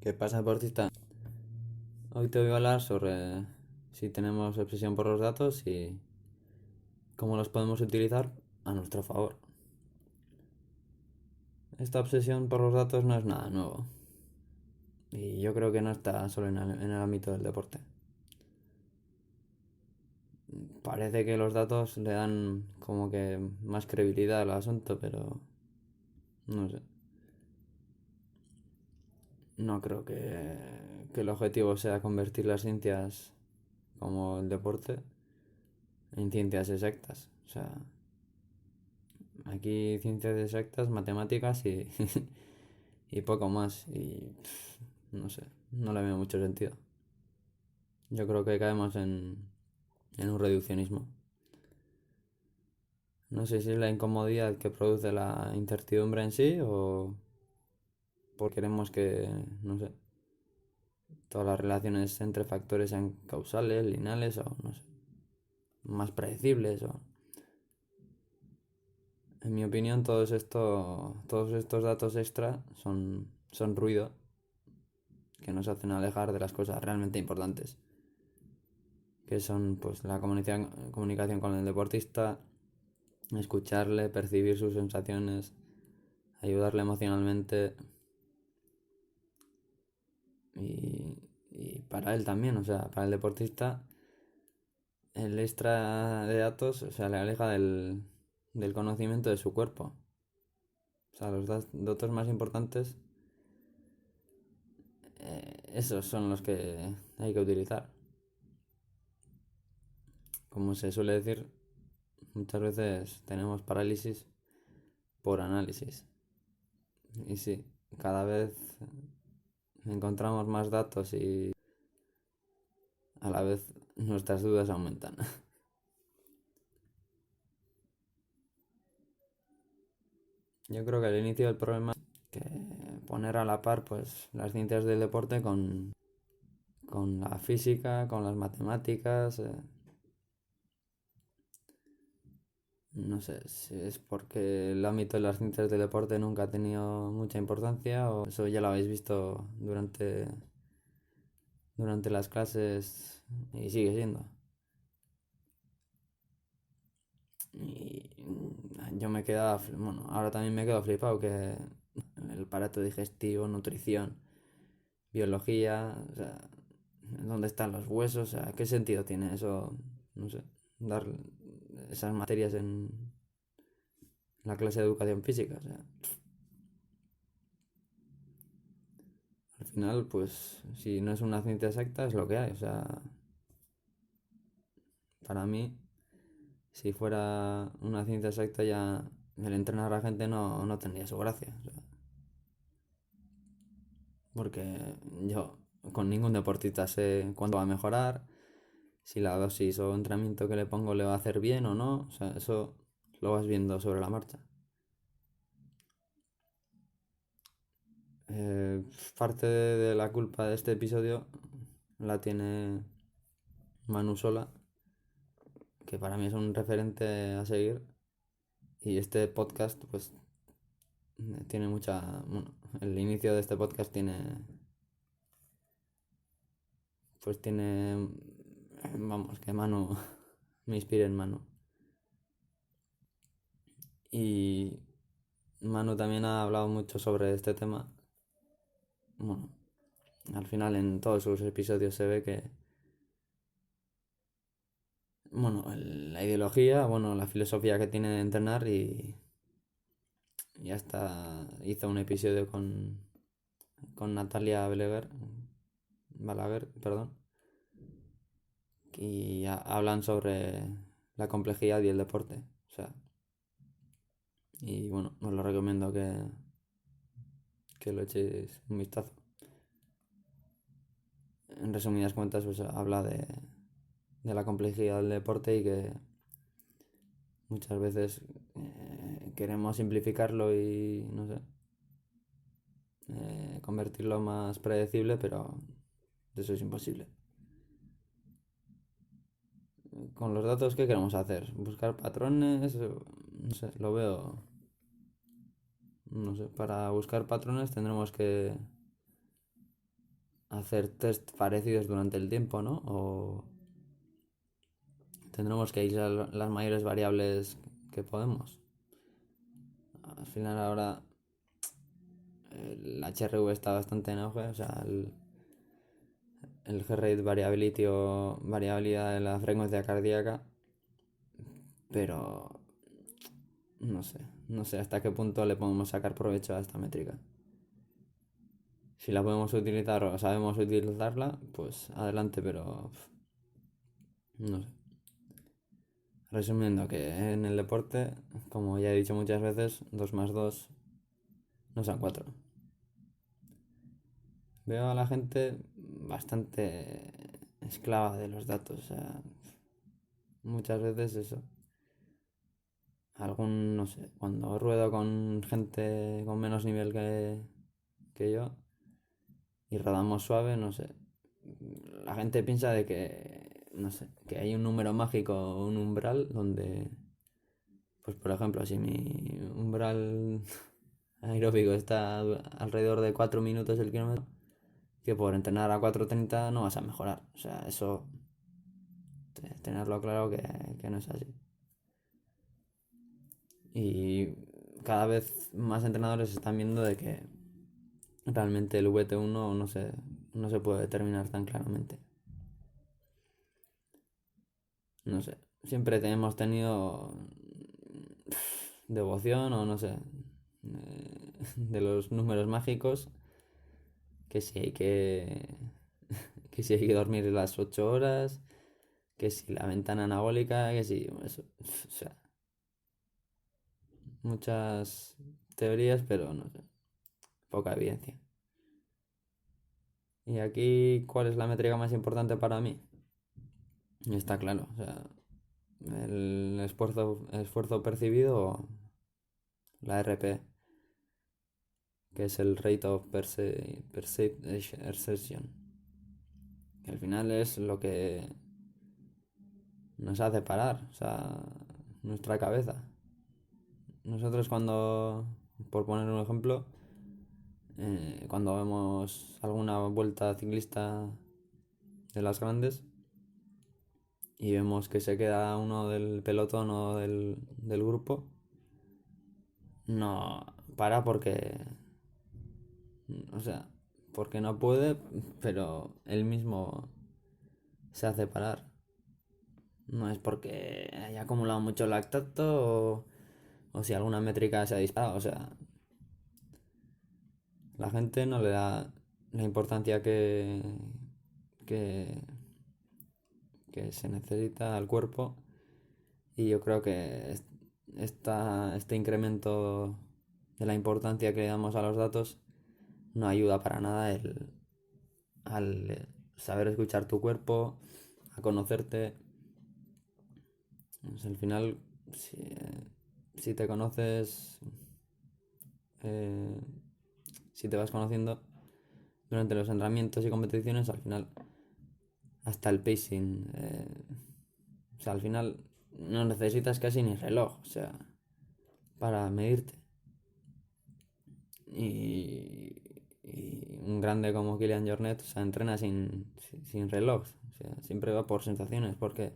¿Qué pasa, deportista? Hoy te voy a hablar sobre si tenemos obsesión por los datos y cómo los podemos utilizar a nuestro favor. Esta obsesión por los datos no es nada nuevo y yo creo que no está solo en el ámbito del deporte. Parece que los datos le dan como que más credibilidad al asunto, pero no sé. No creo que el objetivo sea convertir las ciencias como el deporte en ciencias exactas. O sea, aquí ciencias exactas, matemáticas y poco más. Y no sé, no le veo mucho sentido. Yo creo que caemos en un reduccionismo. No sé si es la incomodidad que produce la incertidumbre en sí o porque queremos que, no sé, todas las relaciones entre factores sean causales, lineales o, no sé, más predecibles o... En mi opinión, todos estos datos extra son ruido que nos hacen alejar de las cosas realmente importantes, que son pues la comunicación con el deportista, escucharle, percibir sus sensaciones, ayudarle emocionalmente y para él también, o sea, para el deportista el extra de datos, o sea, le aleja del conocimiento de su cuerpo. O sea, los datos más importantes, esos son los que hay que utilizar. Como se suele decir, muchas veces tenemos parálisis por análisis. Y sí, cada vez encontramos más datos y a la vez nuestras dudas aumentan. Yo creo que el inicio del problema es que poner a la par pues las ciencias del deporte con la física, con las matemáticas. No sé si es porque el ámbito de las ciencias del deporte nunca ha tenido mucha importancia o eso ya lo habéis visto durante las clases y sigue siendo. Y yo me quedaba, bueno, ahora también me quedo flipado que el aparato digestivo, nutrición, biología, o sea, ¿dónde están los huesos? O sea, ¿qué sentido tiene eso? No sé, dar esas materias en la clase de educación física. O sea, al final, pues, si no es una ciencia exacta, es lo que hay. O sea, para mí, si fuera una ciencia exacta, ya el entrenar a la gente no tendría su gracia. O sea, porque yo con ningún deportista sé cuándo va a mejorar, si la dosis o entrenamiento que le pongo le va a hacer bien o no. O sea, eso lo vas viendo sobre la marcha. Eh, Parte de la culpa de este episodio la tiene Manu Sola, que para mí es un referente a seguir. Y este podcast, pues, tiene mucha... Bueno, el inicio de este podcast pues tiene... Vamos, que Manu me inspira en Manu. Y Manu también ha hablado mucho sobre este tema. Bueno, al final en todos sus episodios se ve que, bueno, la ideología, bueno, la filosofía que tiene de entrenar y hasta hizo un episodio con Natalia Balaguer, perdón, y hablan sobre la complejidad y el deporte. O sea, y bueno, os lo recomiendo que lo echéis un vistazo. En resumidas cuentas, pues habla de la complejidad del deporte y que muchas veces queremos simplificarlo y, no sé, convertirlo más predecible, pero eso es imposible. Con los datos, ¿qué queremos hacer? ¿Buscar patrones? No sé, lo veo. No sé, para buscar patrones tendremos que hacer test parecidos durante el tiempo, ¿no? O tendremos que aislar las mayores variables que podemos. Al final ahora el HRV está bastante en auge, o sea, el heart rate variability o variabilidad de la frecuencia cardíaca, pero no sé hasta qué punto le podemos sacar provecho a esta métrica. Si la podemos utilizar o sabemos utilizarla, pues adelante, pero no sé. Resumiendo que en el deporte, como ya he dicho muchas veces, 2 más 2 no son 4. Veo a la gente bastante esclava de los datos, o sea, muchas veces eso. No sé, cuando ruedo con gente con menos nivel que yo y rodamos suave, no sé. La gente piensa de que, no sé, que hay un número mágico, un umbral donde, pues por ejemplo, si mi umbral aeróbico está alrededor de 4 minutos el kilómetro, que por entrenar a 4:30 no vas a mejorar. O sea, eso, tenerlo claro que no es así. Y cada vez más entrenadores están viendo de que realmente el VT1 no se puede determinar tan claramente. No sé, siempre hemos tenido devoción o no sé, de los números mágicos, que si hay que si hay que dormir las 8 horas, que si la ventana anabólica, que si eso, o sea, muchas teorías, pero no sé, poca evidencia. Y aquí, ¿cuál es la métrica más importante para mí? Está claro, o sea, el esfuerzo percibido o la RP, que es el Rate of Perceived Exertion, que al final es lo que nos hace parar, o sea, nuestra cabeza. Nosotros por poner un ejemplo, cuando vemos alguna vuelta ciclista de las grandes y vemos que se queda uno del pelotón o del grupo, no para o sea, porque no puede, pero él mismo se hace parar. No es porque haya acumulado mucho lactato o si alguna métrica se ha disparado. O sea, la gente no le da la importancia que, que se necesita al cuerpo. Y yo creo que este incremento de la importancia que le damos a los datos no ayuda para nada al saber escuchar tu cuerpo, a conocerte. Pues al final, si te conoces, eh, si te vas conociendo durante los entrenamientos y competiciones, al final, hasta el pacing, o sea, al final no necesitas casi ni reloj, o sea, para medirte. Y un grande como Kilian Jornet, o sea, entrena sin reloj, o sea, siempre va por sensaciones, porque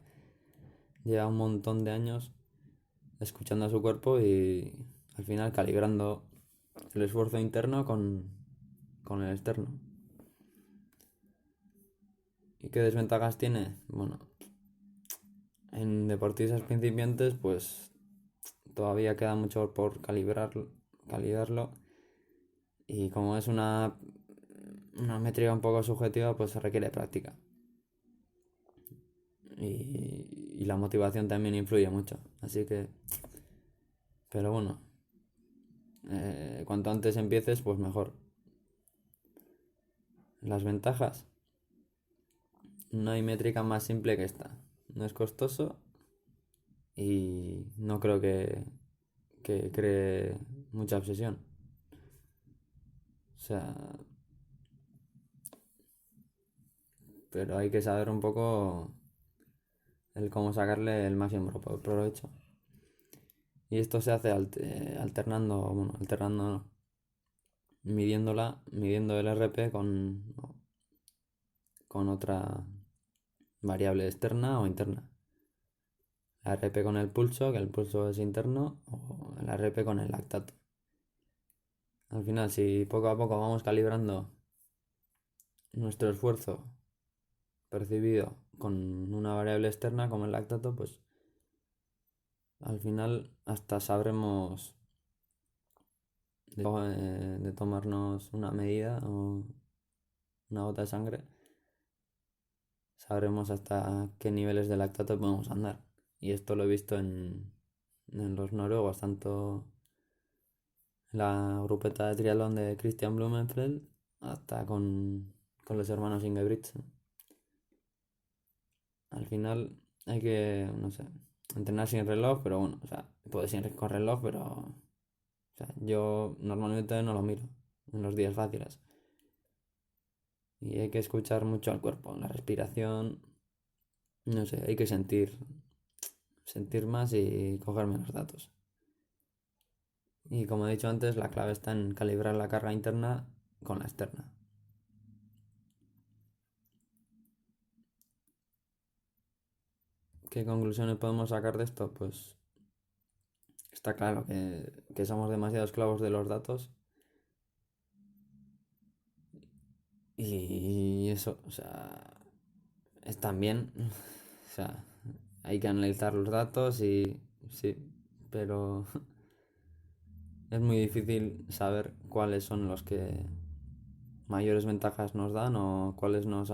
lleva un montón de años escuchando a su cuerpo y al final calibrando el esfuerzo interno con el externo. ¿Y qué desventajas tiene? Bueno, en deportistas principiantes pues todavía queda mucho por calibrarlo y como es una métrica un poco subjetiva pues se requiere práctica y la motivación también influye mucho, así que, pero bueno, cuanto antes empieces pues mejor. Las ventajas: no hay métrica más simple que esta, no es costoso y no creo que cree mucha obsesión. O sea, pero hay que saber un poco el cómo sacarle el máximo provecho. Y esto se hace alternando, bueno, alternando no, midiendo el RP con otra variable externa o interna. La RP con el pulso, que el pulso es interno, o la RP con el lactato. Al final, si poco a poco vamos calibrando nuestro esfuerzo percibido con una variable externa como el lactato, pues al final hasta sabremos de tomarnos una medida o una gota de sangre, sabremos hasta qué niveles de lactato podemos andar. Y esto lo he visto en los noruegos, tanto en la grupeta de triatlón de Christian Blumenfeld hasta con los hermanos Ingebrigtsen. Al final hay que, no sé, entrenar sin reloj, pero bueno, o sea, puedes ir con reloj, pero o sea, yo normalmente no lo miro en los días fáciles. Y hay que escuchar mucho al cuerpo, la respiración, no sé, hay que sentir más y coger menos datos. Y como he dicho antes, la clave está en calibrar la carga interna con la externa. ¿Qué conclusiones podemos sacar de esto? Pues está claro que somos demasiado esclavos de los datos y eso, o sea, están bien, o sea, hay que analizar los datos y sí, pero es muy difícil saber cuáles son los que mayores ventajas nos dan o cuáles nos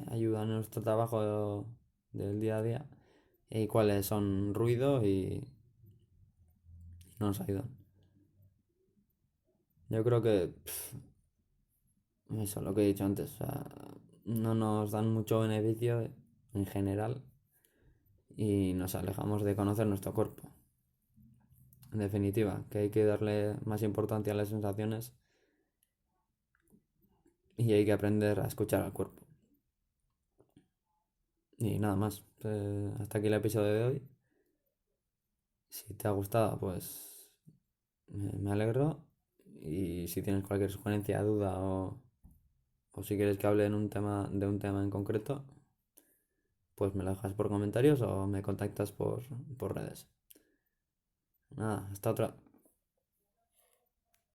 ayudan en nuestro trabajo del día a día y cuáles son ruido y no nos ayudan. Yo creo que eso, lo que he dicho antes, o sea, no nos dan mucho beneficio en general y nos alejamos de conocer nuestro cuerpo. En definitiva, que hay que darle más importancia a las sensaciones y hay que aprender a escuchar al cuerpo. Y nada más, hasta aquí el episodio de hoy. Si te ha gustado, pues me alegro. Y si tienes cualquier sugerencia, duda o si quieres que hable de un tema en concreto, pues me lo dejas por comentarios o me contactas por redes. Nada, hasta otra.